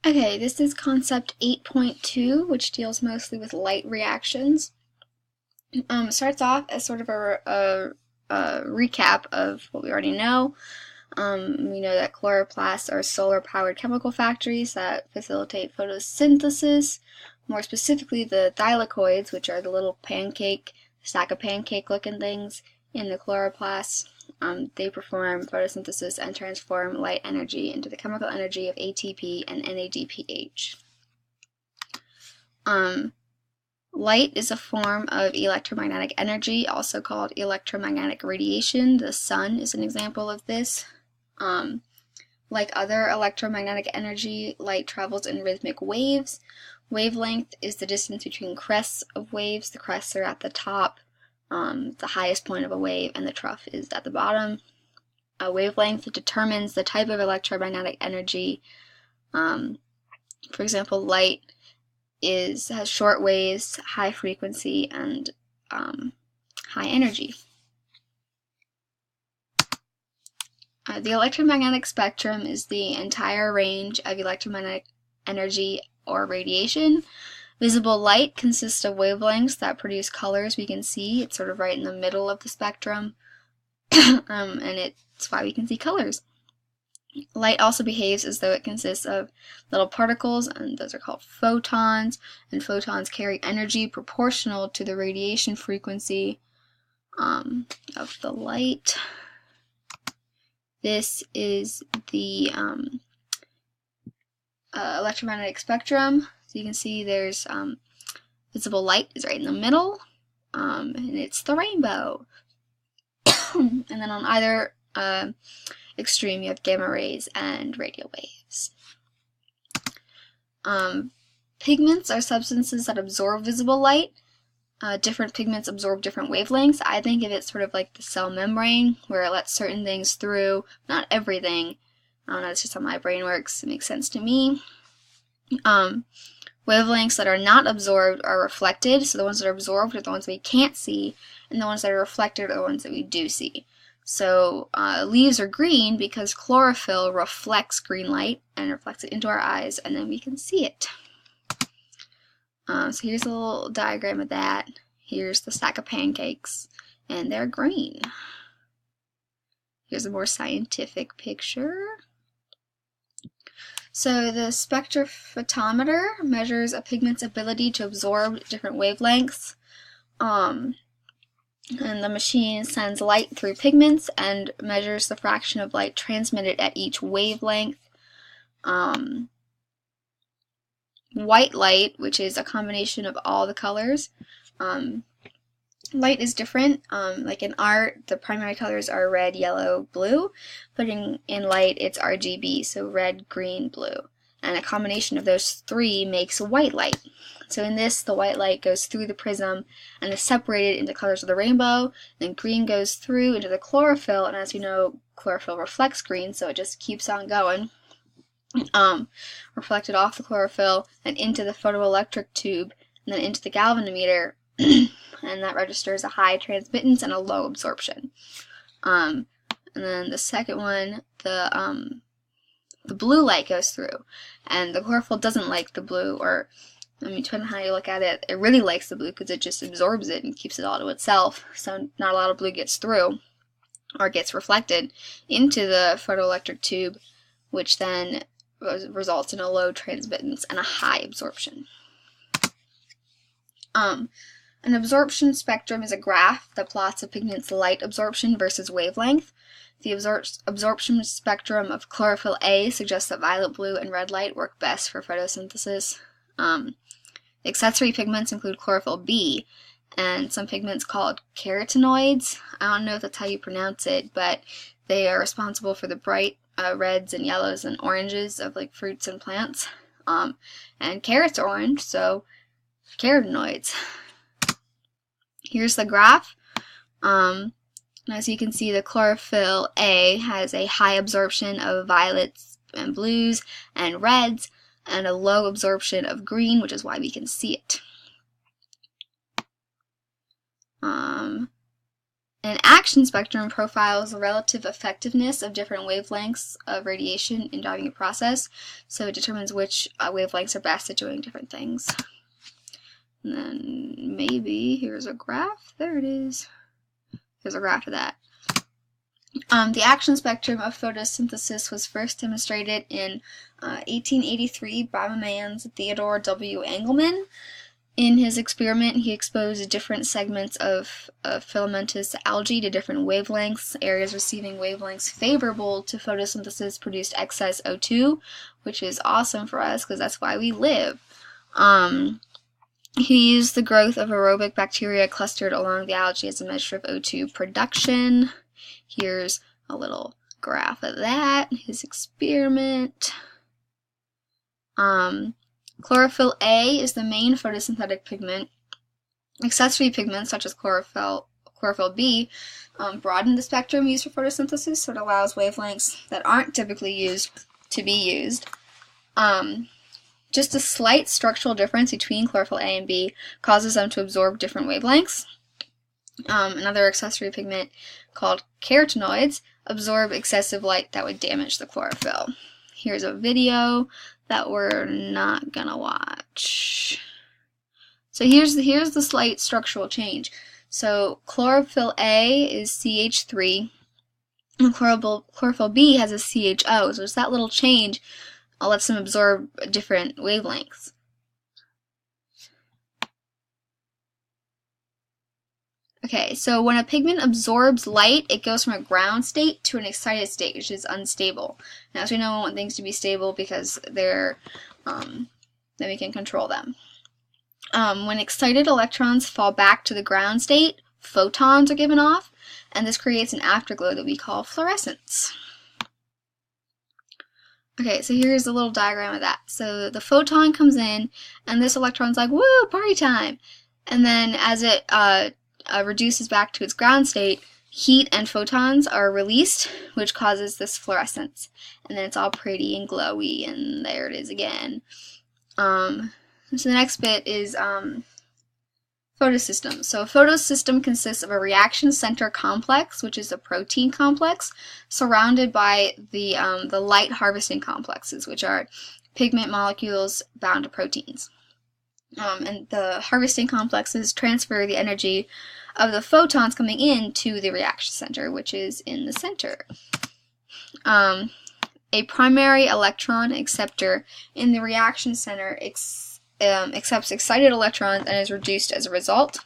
Okay, this is concept 8.2, which deals mostly with light reactions. Starts off as sort of a recap of what we already know. We know that chloroplasts are solar-powered chemical factories that facilitate photosynthesis. More specifically, the thylakoids, which are the little stack of pancake-looking things in the chloroplasts. They perform photosynthesis and transform light energy into the chemical energy of ATP and NADPH. Light is a form of electromagnetic energy, also called electromagnetic radiation. The sun is an example of this. Like other electromagnetic energy, light travels in rhythmic waves. Wavelength is the distance between crests of waves. The crests are at the top, the highest point of a wave, and the trough is at the bottom. A wavelength determines the type of electromagnetic energy. For example, light has short waves, high frequency, and high energy. The electromagnetic spectrum is the entire range of electromagnetic energy or radiation. Visible light consists of wavelengths that produce colors we can see. It's sort of right in the middle of the spectrum, and it's why we can see colors. Light also behaves as though it consists of little particles, and those are called photons, and photons carry energy proportional to the radiation frequency of the light. This is the electromagnetic spectrum. So you can see there's visible light is right in the middle, and it's the rainbow. And then on either extreme you have gamma rays and radio waves. Pigments are substances that absorb visible light. Different pigments absorb different wavelengths. I think of it sort of like the cell membrane, where it lets certain things through, not everything. I don't know, it's just how my brain works. It makes sense to me. Wavelengths that are not absorbed are reflected, so the ones that are absorbed are the ones we can't see, and the ones that are reflected are the ones that we do see. So leaves are green because chlorophyll reflects green light and reflects it into our eyes, and then we can see it. So here's a little diagram of that. Here's the stack of pancakes, and they're green. Here's a more scientific picture. So the spectrophotometer measures a pigment's ability to absorb different wavelengths. And the machine sends light through pigments and measures the fraction of light transmitted at each wavelength. White light, which is a combination of all the colors. Light is different. Like in art, the primary colors are red, yellow, blue, but in light it's RGB, so red, green, blue. And a combination of those three makes white light. So in this, the white light goes through the prism and is separated into colors of the rainbow. Then green goes through into the chlorophyll, and as you know, chlorophyll reflects green, so it just keeps on going. Reflected off the chlorophyll and into the photoelectric tube, and then into the galvanometer, and that registers a high transmittance and a low absorption. And then the second one, the blue light goes through, and the chlorophyll doesn't like the blue, or depending on how you look at it, it really likes the blue because it just absorbs it and keeps it all to itself, so not a lot of blue gets through, or gets reflected into the photoelectric tube, which then results in a low transmittance and a high absorption. An absorption spectrum is a graph that plots a pigment's light absorption versus wavelength. The absorption spectrum of chlorophyll A suggests that violet, blue, and red light work best for photosynthesis. Accessory pigments include chlorophyll B and some pigments called carotenoids. I don't know if that's how you pronounce it, but they are responsible for the bright reds and yellows and oranges of like fruits and plants. And carrots are orange, so carotenoids. Here's the graph. As you can see, the chlorophyll A has a high absorption of violets and blues and reds, and a low absorption of green, which is why we can see it. An action spectrum profiles the relative effectiveness of different wavelengths of radiation in driving a process, so it determines which wavelengths are best at doing different things. And then maybe here's a graph. There it is. Here's a graph of that. The action spectrum of photosynthesis was first demonstrated in 1883 by Mann's Theodore W. Engelmann. In his experiment, he exposed different segments of filamentous algae to different wavelengths. Areas receiving wavelengths favorable to photosynthesis produced excess O2, which is awesome for us because that's why we live. He used the growth of aerobic bacteria clustered along the algae as a measure of O2 production. Here's a little graph of that, his experiment. Chlorophyll A is the main photosynthetic pigment. Accessory pigments such as chlorophyll B broaden the spectrum used for photosynthesis, so it allows wavelengths that aren't typically used to be used. Just a slight structural difference between chlorophyll A and B causes them to absorb different wavelengths. Another accessory pigment called carotenoids absorb excessive light that would damage the chlorophyll. Here's a video that we're not gonna watch. So here's the slight structural change. So chlorophyll A is CH3, and chlorophyll B has a CHO. So it's that little change lets them absorb different wavelengths. Okay, so when a pigment absorbs light, it goes from a ground state to an excited state, which is unstable. Now, as we know, we want things to be stable because then we can control them. When excited electrons fall back to the ground state, photons are given off, and this creates an afterglow that we call fluorescence. Okay, so here's a little diagram of that. So the photon comes in, and this electron's like, woo, party time! And then as it reduces back to its ground state, heat and photons are released, which causes this fluorescence. And then it's all pretty and glowy, and there it is again. So the next bit is photosystem. So a photosystem consists of a reaction center complex, which is a protein complex, surrounded by the light harvesting complexes, which are pigment molecules bound to proteins. And the harvesting complexes transfer the energy of the photons coming in to the reaction center, which is in the center. A primary electron acceptor in the reaction center accepts excited electrons and is reduced as a result.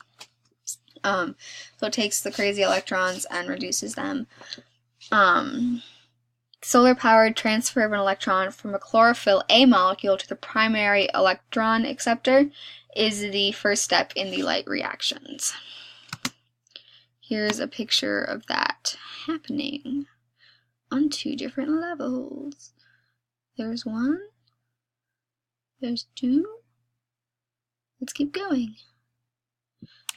So it takes the crazy electrons and reduces them. Solar-powered transfer of an electron from a chlorophyll A molecule to the primary electron acceptor is the first step in the light reactions. Here's a picture of that happening on two different levels. There's one. There's two. Let's keep going.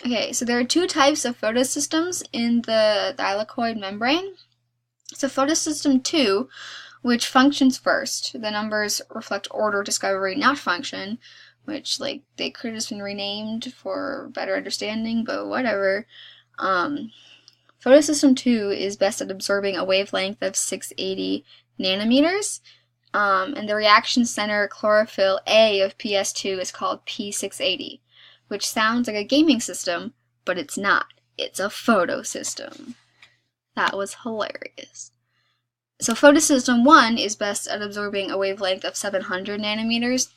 Okay, so there are two types of photosystems in the thylakoid membrane. So photosystem 2, which functions first. The numbers reflect order, discovery, not function, which, like, they could have just been renamed for better understanding, but whatever. Photosystem 2 is best at absorbing a wavelength of 680 nanometers, and the reaction center chlorophyll A of PS2 is called P680, which sounds like a gaming system, but it's not. It's a photosystem. That was hilarious. So photosystem 1 is best at absorbing a wavelength of 700 nanometers,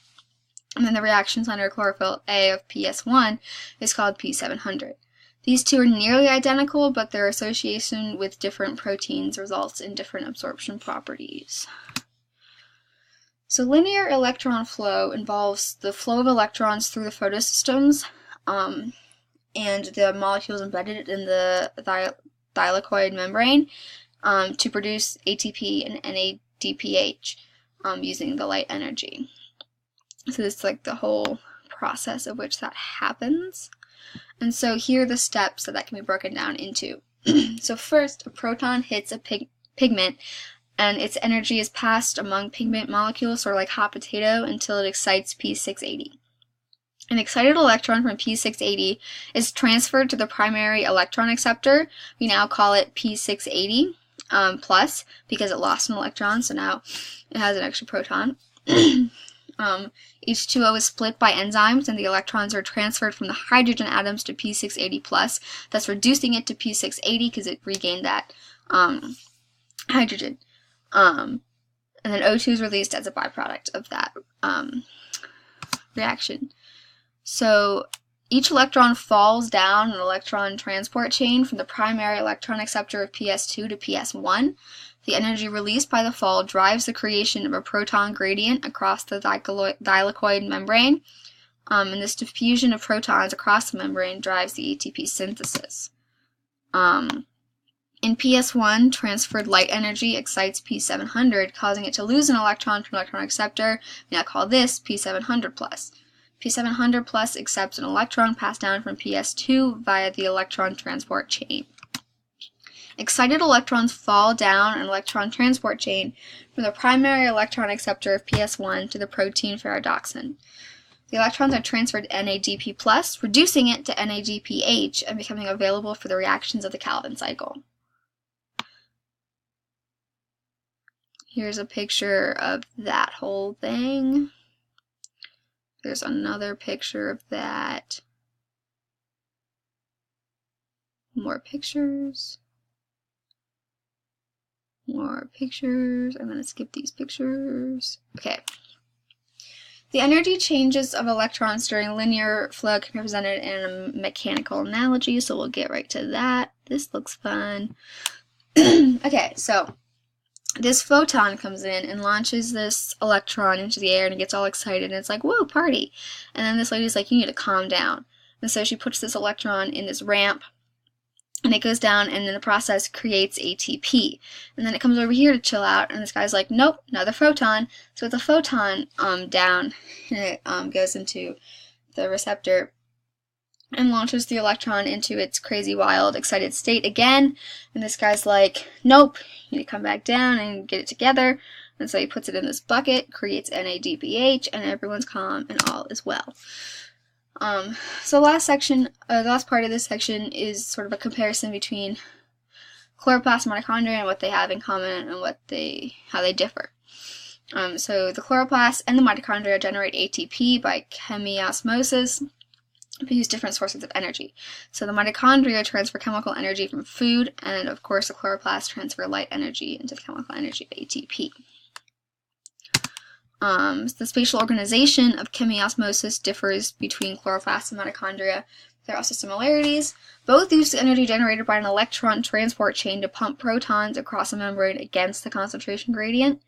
and then the reaction center chlorophyll A of PS1 is called P700. These two are nearly identical, but their association with different proteins results in different absorption properties. So linear electron flow involves the flow of electrons through the photosystems and the molecules embedded in the thylakoid membrane to produce ATP and NADPH using the light energy. So this is like the whole process of which that happens. And so here are the steps that can be broken down into. So first, a proton hits a pigment, and its energy is passed among pigment molecules, sort of like hot potato, until it excites P680. An excited electron from P680 is transferred to the primary electron acceptor. We now call it P680 plus because it lost an electron, so now it has an extra proton. H2O is split by enzymes, and the electrons are transferred from the hydrogen atoms to P680 plus, thus reducing it to P680 because it regained that hydrogen. And then O2 is released as a byproduct of that reaction. So each electron falls down an electron transport chain from the primary electron acceptor of PS2 to PS1. The energy released by the fall drives the creation of a proton gradient across the thylakoid membrane, and this diffusion of protons across the membrane drives the ATP synthesis. In PS1, transferred light energy excites P700, causing it to lose an electron to an electron acceptor. We now call this P700 plus. P700 plus accepts an electron passed down from PS2 via the electron transport chain. Excited electrons fall down an electron transport chain from the primary electron acceptor of PS1 to the protein ferredoxin. The electrons are transferred to NADP+, reducing it to NADPH and becoming available for the reactions of the Calvin cycle. Here's a picture of that whole thing. There's another picture of that. More pictures. More pictures. I'm going to skip these pictures. Okay. The energy changes of electrons during linear flow can be represented in a mechanical analogy, so we'll get right to that. This looks fun. Okay, so this photon comes in and launches this electron into the air, and it gets all excited, and it's like, whoa, party. And then this lady's like, you need to calm down. And so she puts this electron in this ramp, and it goes down, and in the process creates ATP. And then it comes over here to chill out, and this guy's like, nope, another photon. So with the photon down, it goes into the receptor and launches the electron into its crazy, wild, excited state again. And this guy's like, nope, you need to come back down and get it together. And so he puts it in this bucket, creates NADPH, and everyone's calm and all is well. So the last part of this section is sort of a comparison between chloroplast and mitochondria and what they have in common and how they differ. So the chloroplast and the mitochondria generate ATP by chemiosmosis, but use different sources of energy. So the mitochondria transfer chemical energy from food, and of course the chloroplast transfer light energy into the chemical energy of ATP. The spatial organization of chemiosmosis differs between chloroplasts and mitochondria. There are also similarities. Both use the energy generated by an electron transport chain to pump protons across a membrane against the concentration gradient.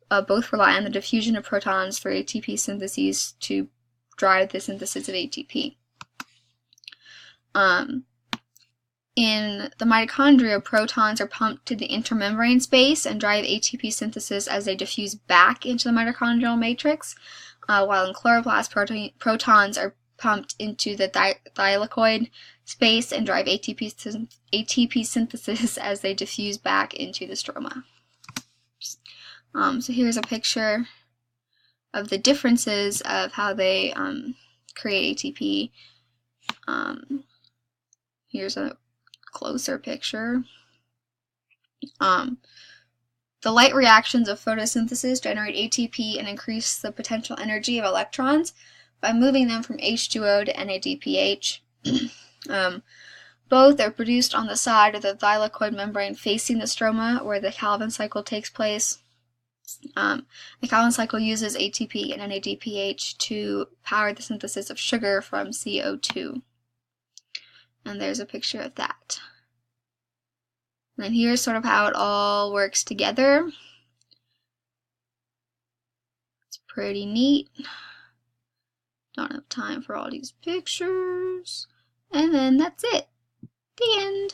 Both rely on the diffusion of protons through ATP syntheses to drive the synthesis of ATP. In the mitochondria, protons are pumped to the intermembrane space and drive ATP synthesis as they diffuse back into the mitochondrial matrix, while in chloroplast, protons are pumped into the thylakoid space and drive ATP synthesis as they diffuse back into the stroma. So here's a picture of the differences of how they create ATP. Here's a closer picture. The light reactions of photosynthesis generate ATP and increase the potential energy of electrons by moving them from H2O to NADPH. Both are produced on the side of the thylakoid membrane facing the stroma where the Calvin cycle takes place. The Calvin cycle uses ATP and NADPH to power the synthesis of sugar from CO2. And there's a picture of that. And then here's sort of how it all works together. It's pretty neat. Don't have time for all these pictures. And then that's it. The end.